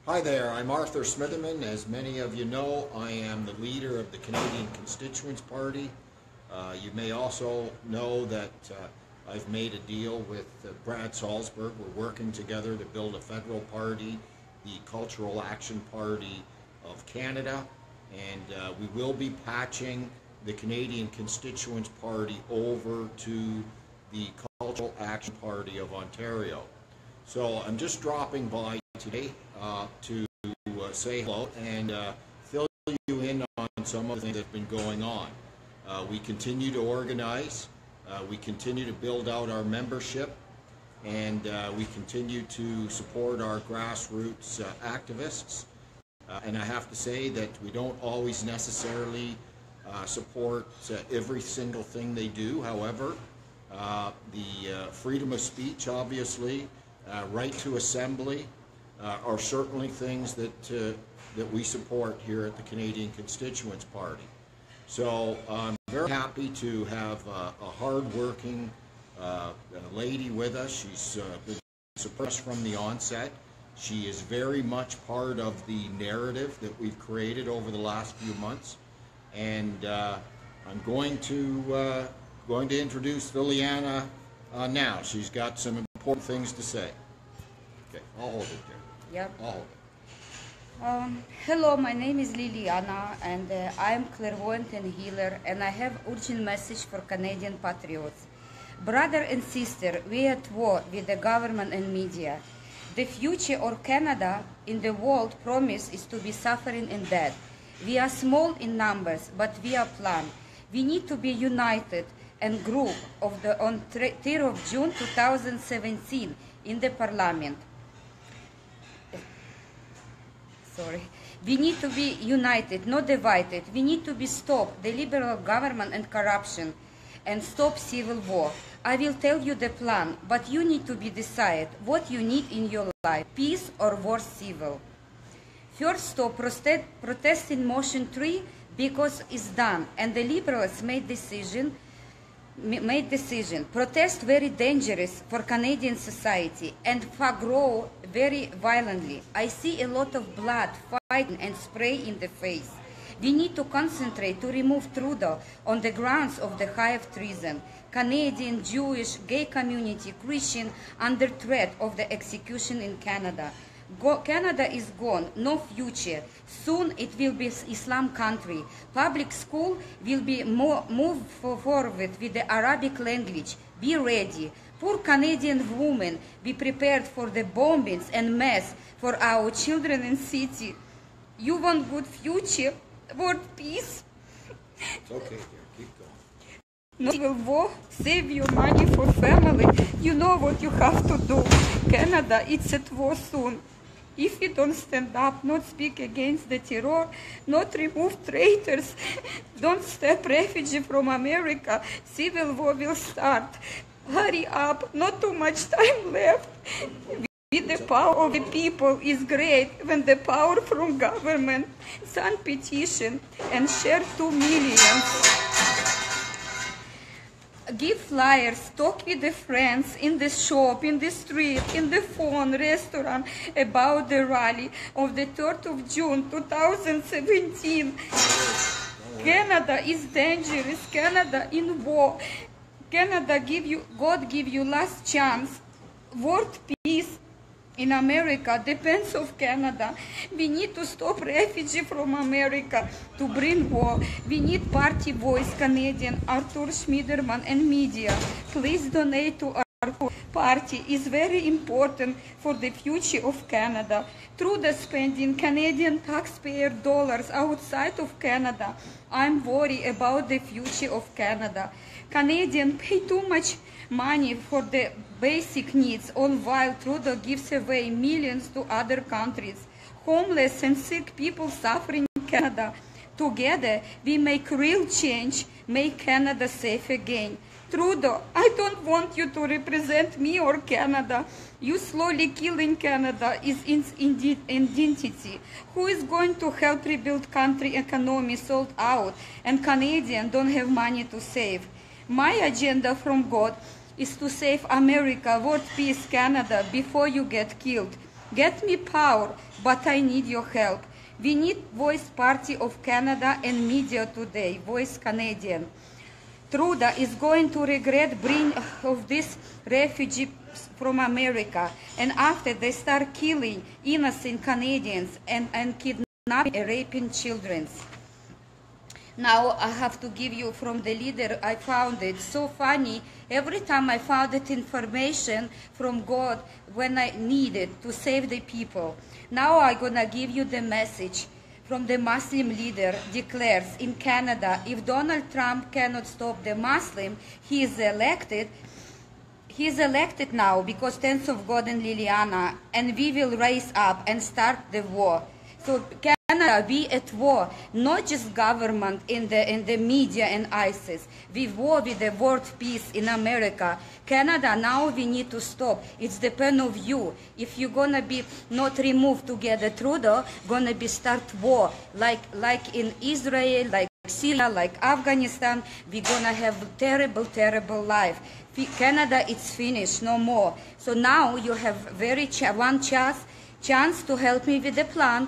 Hi there, I'm Arthur Smitherman. As many of you know, I am the leader of the Canadian Constituents Party. You may also know that I've made a deal with Brad Salzberg. We're working together to build a federal party, the Cultural Action Party of Canada, and we will be patching the Canadian Constituents Party over to the Cultural Action Party of Ontario. So I'm just dropping by today to say hello and fill you in on some of the things that have been going on. We continue to organize, we continue to build out our membership, and we continue to support our grassroots activists. And I have to say that we don't always necessarily support every single thing they do. However, the freedom of speech, obviously, right to assembly, are certainly things that we support here at the Canadian Constituents Party. So I'm very happy to have a hard-working lady with us. She's been suppressed from the onset. She is very much part of the narrative that we've created over the last few months, and I'm going to introduce Lilyana now. She's got some important things to say. Okay, I'll hold it there. Yep. I'll hold it. Hello, my name is Lilyana, and I'm clairvoyant and healer, and I have urgent message for Canadian patriots. Brother and sister, we are at war with the government and media. The future of Canada in the world promise is to be suffering and dead. We are small in numbers, but we are planned. We need to be united and group on 3rd of June 2017 in the Parliament. We need to be united, not divided. We need to be stop the liberal government and corruption and stop civil war. I will tell you the plan, but you need to be decide what you need in your life, peace or worse civil. First, stop protesting motion 3 because it's done, and the liberals made decision. Protest very dangerous for Canadian society and grow very violently. I see a lot of blood, fighting and spray in the face. We need to concentrate to remove Trudeau on the grounds of the high of treason. Canadian, Jewish, gay community, Christian under threat of the execution in Canada. Canada is gone, no future. Soon it will be Islam country. Public school will be move forward with the Arabic language. Be ready. Poor Canadian women, be prepared for the bombings and mess for our children in city. You want good future, world peace. It's okay, dear. Keep going. No civil war, save your money for family. You know what you have to do. Canada, it's at war soon. If we don't stand up, not speak against the terror, not remove traitors, don't stop refugees from America, civil war will start. Hurry up, not too much time left. With the power of the people is great when the power from government. Sign petition and share 2 million. Give flyers, talk with the friends in the shop, in the street, in the phone, restaurant about the rally of the 3rd of June 2017. Canada is dangerous. Canada in war. Canada God give you last chance. World peace in America depends of Canada. We need to stop refugees from America to bring war. We need party voice, Canadian, Arthur Smitherman and media. Please donate to our party. It's very important for the future of Canada. Through the spending Canadian taxpayer dollars outside of Canada, I'm worried about the future of Canada. Canadians pay too much money for the basic needs, all while Trudeau gives away millions to other countries. Homeless and sick people suffering in Canada. Together, we make real change, make Canada safe again. Trudeau, I don't want you to represent me or Canada. You slowly killing Canada is identity. Who is going to help rebuild country economy sold out and Canadians don't have money to save? My agenda from God is to save America, world peace, Canada, before you get killed. Get me power, but I need your help. We need Voice Party of Canada and media today, Voice Canadian. Trudeau is going to regret bringing of these refugees from America, and after they start killing innocent Canadians and kidnapping and raping children. Now I have to give you from the leader. I found it so funny. Every time I found it information from God when I needed to save the people. Now I'm gonna give you the message from the Muslim leader declares in Canada, if Donald Trump cannot stop the Muslim, he is elected. He is elected now because thanks of God and Lilyana, and we will rise up and start the war. So Canada, we at war, not just government in the media and ISIS. We war with the world peace in America. Canada, now we need to stop. It's depend of you. If you're gonna be not removed together, Trudeau gonna be start war like in Israel, like Syria, like Afghanistan. We're gonna have terrible, terrible life. Canada, it's finished, no more. So now you have one chance to help me with the plan.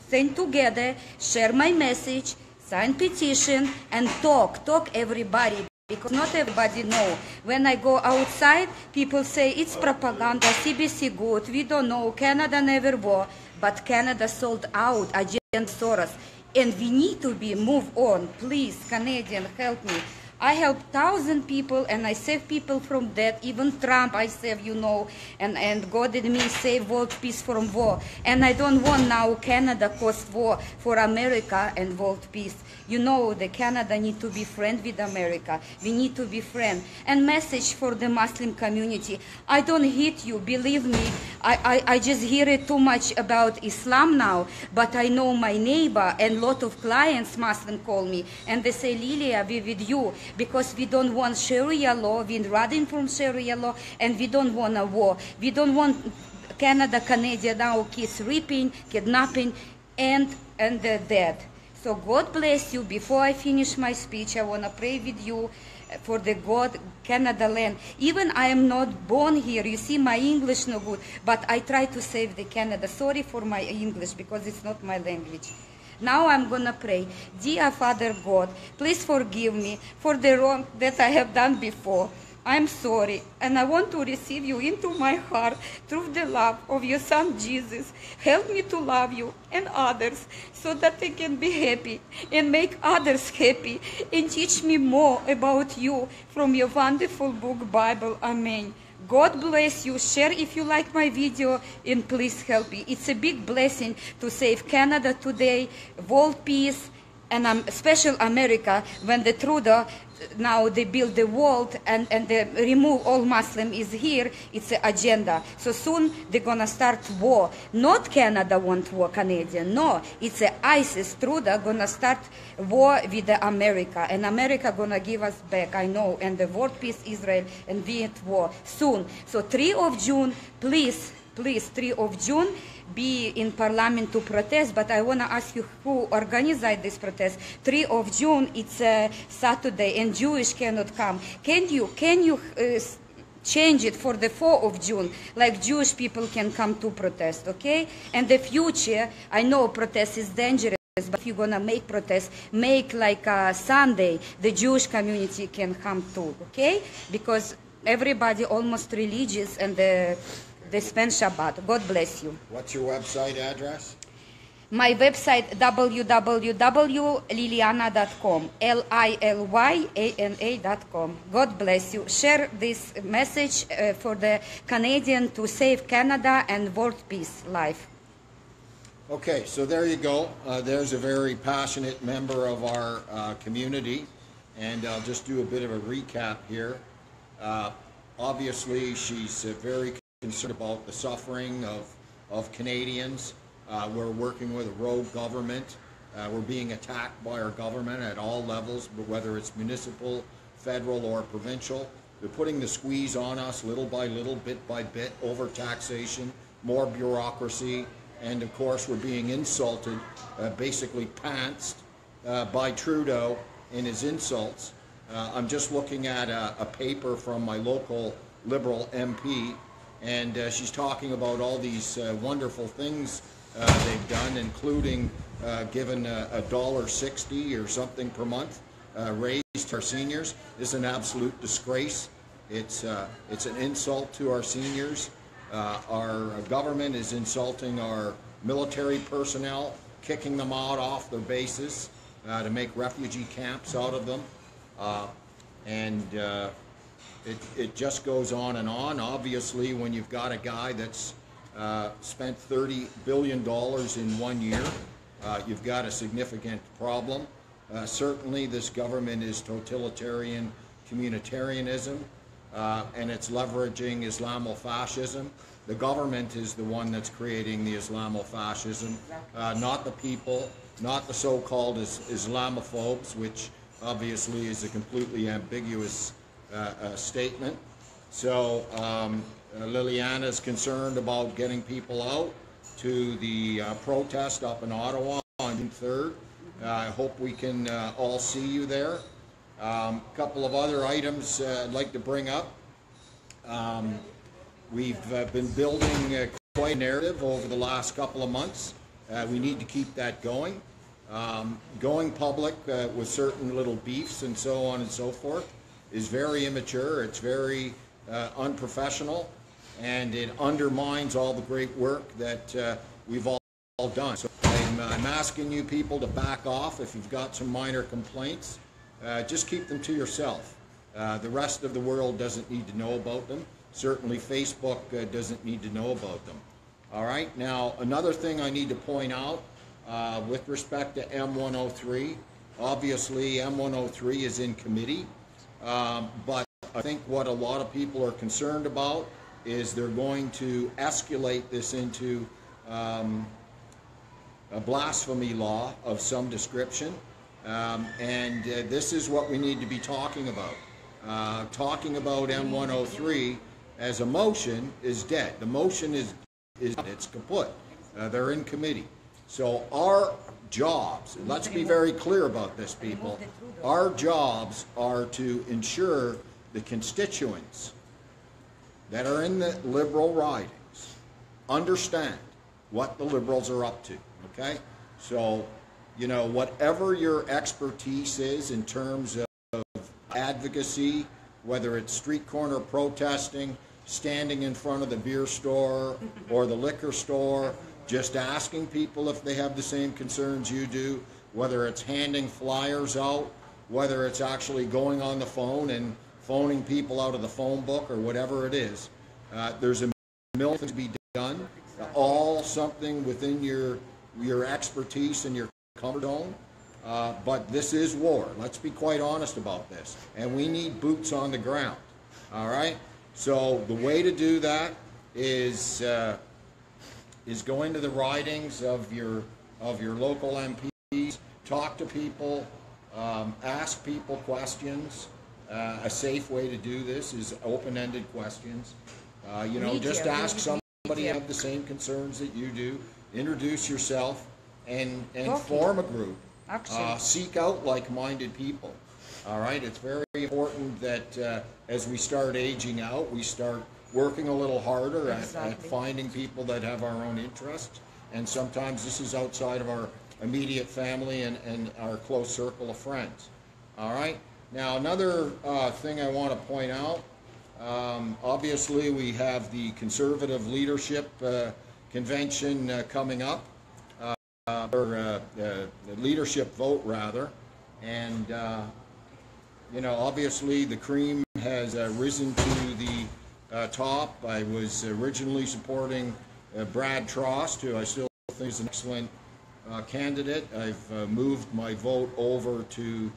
Stand together, share my message, sign petition, and talk everybody, because not everybody know. When I go outside, people say it's propaganda, CBC good, we don't know, Canada never war, but Canada sold out Agent Soros, and we need to move on. Please, Canadian, help me. I help 1,000 people and I save people from death. Even Trump I save, you know, and God in me save world peace from war. And I don't want now Canada cause war for America and world peace. You know, the Canada need to be friend with America. We need to be friend. And message for the Muslim community. I don't hate you, believe me. I just hear it too much about Islam now, but I know my neighbor and lot of clients Muslim call me and they say, Lilia, we with you. Because we don't want Sharia law, we're running from Sharia law, and we don't want a war. We don't want Canada now kids raping, kidnapping, and they're dead. So God bless you. Before I finish my speech, I want to pray with you for the God, Canada land. Even I am not born here. You see, my English no good, but I try to save the Canada. Sorry for my English, because it's not my language. Now I'm going to pray. Dear Father God, please forgive me for the wrong that I have done before. I'm sorry, and I want to receive you into my heart through the love of your Son Jesus. Help me to love you and others so that I can be happy and make others happy, and teach me more about you from your wonderful book, Bible. Amen. God bless you. Share if you like my video, and please help me. It's a big blessing to save Canada today, world peace, and special America when the Trudeau, now they build the wall and they remove all Muslim is here. It's an agenda. So soon they're going to start war. Not Canada want war, Canadian. No, it's a ISIS. Trudeau going to start war with the America. And America going to give us back, I know. And the world peace, Israel, and we at war soon. So 3 of June, please, 3 of June, be in Parliament to protest, but I want to ask you who organized this protest. 3 of June, it's a Saturday, and Jewish cannot come. Can you change it for the 4 of June, like Jewish people can come to protest, okay? And the future, I know protest is dangerous, but if you're going to make protest, make like a Sunday, the Jewish community can come too, okay? Because everybody almost religious and they spend Shabbat. God bless you. What's your website address? My website, www.lilyana.com, Lilyana.com. God bless you. Share this message for the Canadian to save Canada and world peace life. Okay, so there you go. There's a very passionate member of our community, and I'll just do a bit of a recap here. Obviously, she's very concerned about the suffering of Canadians. We're working with a rogue government. We're being attacked by our government at all levels, whether it's municipal, federal, or provincial. They're putting the squeeze on us little by little, bit by bit, over taxation, more bureaucracy, and of course we're being insulted, basically pantsed by Trudeau in his insults. I'm just looking at a paper from my local Liberal MP, and she's talking about all these wonderful things they've done, including given $1.60 or something per month raised to our seniors. This is an absolute disgrace. It's an insult to our seniors. Our government is insulting our military personnel, kicking them out off their bases to make refugee camps out of them. It just goes on and on. Obviously, when you've got a guy that's spent $30 billion in 1 year, you've got a significant problem. Certainly, this government is totalitarian communitarianism, and it's leveraging Islamofascism. The government is the one that's creating the Islamofascism, not the people, not the so-called Islamophobes, which obviously is a completely ambiguous statement. So Lilyana is concerned about getting people out to the protest up in Ottawa on June 3rd. I hope we can all see you there. A couple of other items I'd like to bring up. We've been building quite a narrative over the last couple of months. We need to keep that going. Going public with certain little beefs and so on and so forth is very immature. It's very unprofessional, and it undermines all the great work that we've all done. So I'm asking you people to back off. If you've got some minor complaints, just keep them to yourself. The rest of the world doesn't need to know about them. Certainly Facebook doesn't need to know about them. All right, now another thing I need to point out with respect to M103, obviously M103 is in committee, but I think what a lot of people are concerned about is they're going to escalate this into a blasphemy law of some description, and this is what we need to be talking about. Talking about M103 as a motion is dead. The motion is it's kaput. They're in committee. So our jobs, and let's be very clear about this, people, our jobs are to ensure the constituents that are in the Liberal ridings understand what the Liberals are up to, okay? So, you know, whatever your expertise is in terms of advocacy, whether it's street corner protesting, standing in front of the beer store or the liquor store, just asking people if they have the same concerns you do, whether it's handing flyers out, whether it's actually going on the phone and phoning people out of the phone book or whatever it is. There's a million things to be done, all something within your expertise and your comfort zone. But this is war. Let's be quite honest about this. And we need boots on the ground. All right? So the way to do that is go into the ridings of your local MPs, talk to people, ask people questions. A safe way to do this is open-ended questions. You know, just ask somebody who have the same concerns that you do. Introduce yourself and form a group. Seek out like-minded people. All right, it's very important that as we start aging out, we start working a little harder at finding people that have our own interests. And sometimes this is outside of our immediate family and our close circle of friends. All right, now another thing I want to point out, obviously we have the Conservative Leadership Convention coming up. Or the leadership vote rather, and you know, obviously the cream has risen to the top. I was originally supporting Brad Trost, who I still think is an excellent candidate. I've moved my vote over to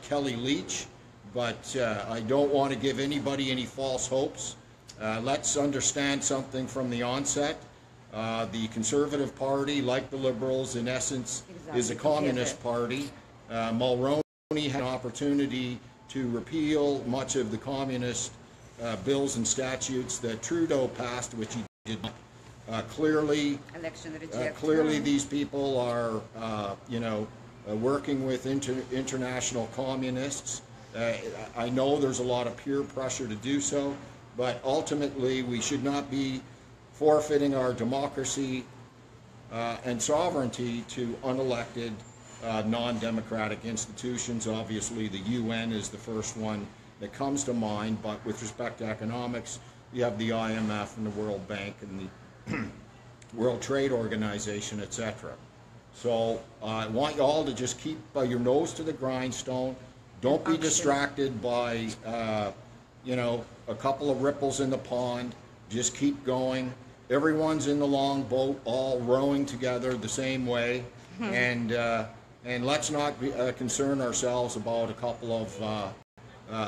Kelly Leach, but I don't want to give anybody any false hopes. Let's understand something from the onset. The Conservative Party, like the Liberals, in essence, is a communist party. Mulroney had an opportunity to repeal much of the communist bills and statutes that Trudeau passed, which he did not. Clearly, these people are, you know, working with international communists. I know there's a lot of peer pressure to do so, but ultimately we should not be forfeiting our democracy and sovereignty to unelected, non-democratic institutions. Obviously, the UN is the first one that comes to mind, but with respect to economics, you have the IMF and the World Bank and the World Trade Organization, etc. So I want you all to just keep your nose to the grindstone. Don't be distracted by, you know, a couple of ripples in the pond. Just keep going. Everyone's in the long boat, all rowing together the same way, and let's not concern ourselves about a couple of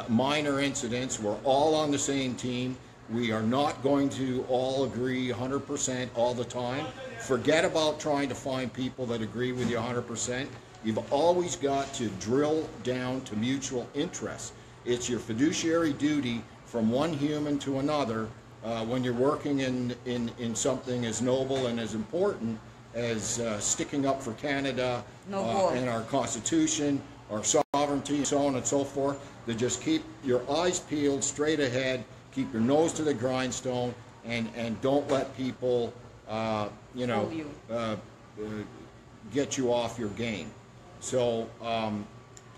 minor incidents. We're all on the same team. We are not going to all agree 100% all the time. Forget about trying to find people that agree with you 100%. You've always got to drill down to mutual interests. It's your fiduciary duty from one human to another when you're working in something as noble and as important as sticking up for Canada and our Constitution, our sovereignty, so on and so forth, to just keep your eyes peeled straight ahead, keep your nose to the grindstone, and don't let people, you know, get you off your game. So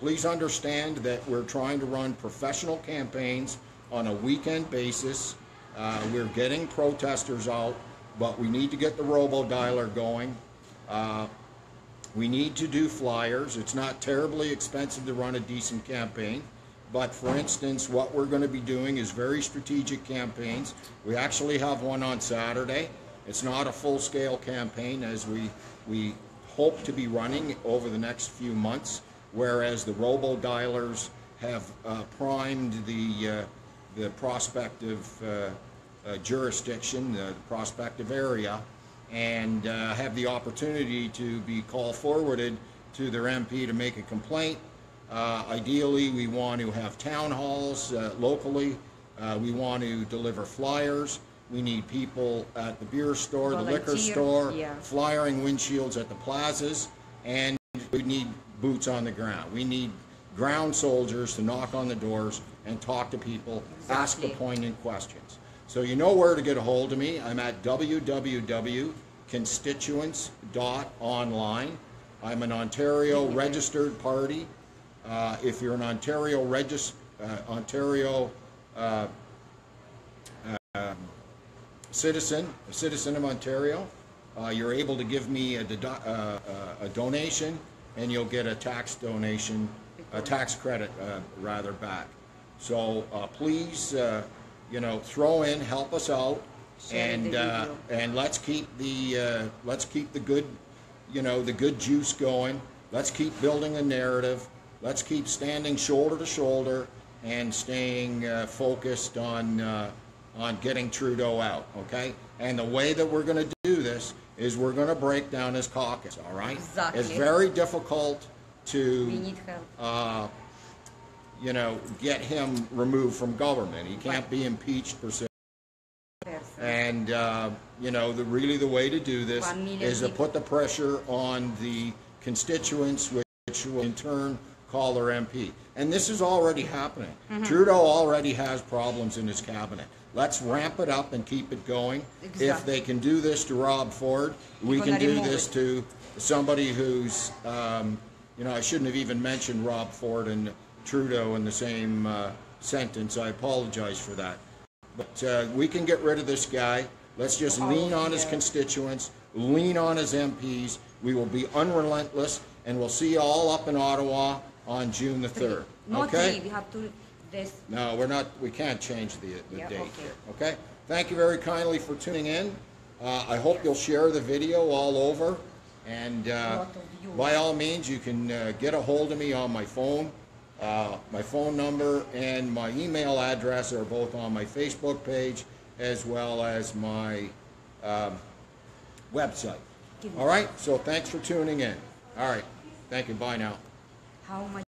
please understand that we're trying to run professional campaigns on a weekend basis. We're getting protesters out, but we need to get the robo-dialer going. We need to do flyers. It's not terribly expensive to run a decent campaign, but for instance, what we're going to be doing is very strategic campaigns. We actually have one on Saturday. It's not a full-scale campaign, as we hope to be running over the next few months, whereas the robo-dialers have primed the prospective jurisdiction, the prospective area, and have the opportunity to be call forwarded to their MP to make a complaint. Ideally, we want to have town halls locally. We want to deliver flyers. We need people at the beer store, the liquor store, flyering windshields at the plazas, and we need boots on the ground. We need ground soldiers to knock on the doors and talk to people, ask the poignant questions. So you know where to get a hold of me. I'm at www.constituents.online. I'm an Ontario registered party. If you're an Ontario citizen, a citizen of Ontario, you're able to give me a donation, and you'll get a tax donation, a tax credit rather back. So please, you know, throw in, help us out, and let's keep the good, you know, the good juice going. Let's keep building a narrative. Let's keep standing shoulder to shoulder and staying focused on getting Trudeau out, okay? And the way that we're going to do this is we're going to break down his caucus, all right? Exactly. It's very difficult to, We need help. you know, get him removed from government. He can't be impeached per se. And, you know, really the way to do this is to put the pressure on the constituents, which will in turn call their MP. And this is already happening. Trudeau already has problems in his cabinet. Let's ramp it up and keep it going. Exactly. If they can do this to Rob Ford, we can do this to somebody who's, you know, I shouldn't have even mentioned Rob Ford and Trudeau in the same sentence. I apologize for that. But we can get rid of this guy. Let's just lean on his constituents, lean on his MPs. We will be unrelentless, and we'll see you all up in Ottawa on June the 3rd. Okay? We have to this. No, we're not. We can't change the date okay. here. Okay? Thank you very kindly for tuning in. I hope you'll share the video all over. And by all means, you can get a hold of me on my phone. My phone number and my email address are both on my Facebook page as well as my website. All right? So thanks for tuning in. All right. Thank you. Bye now. How much?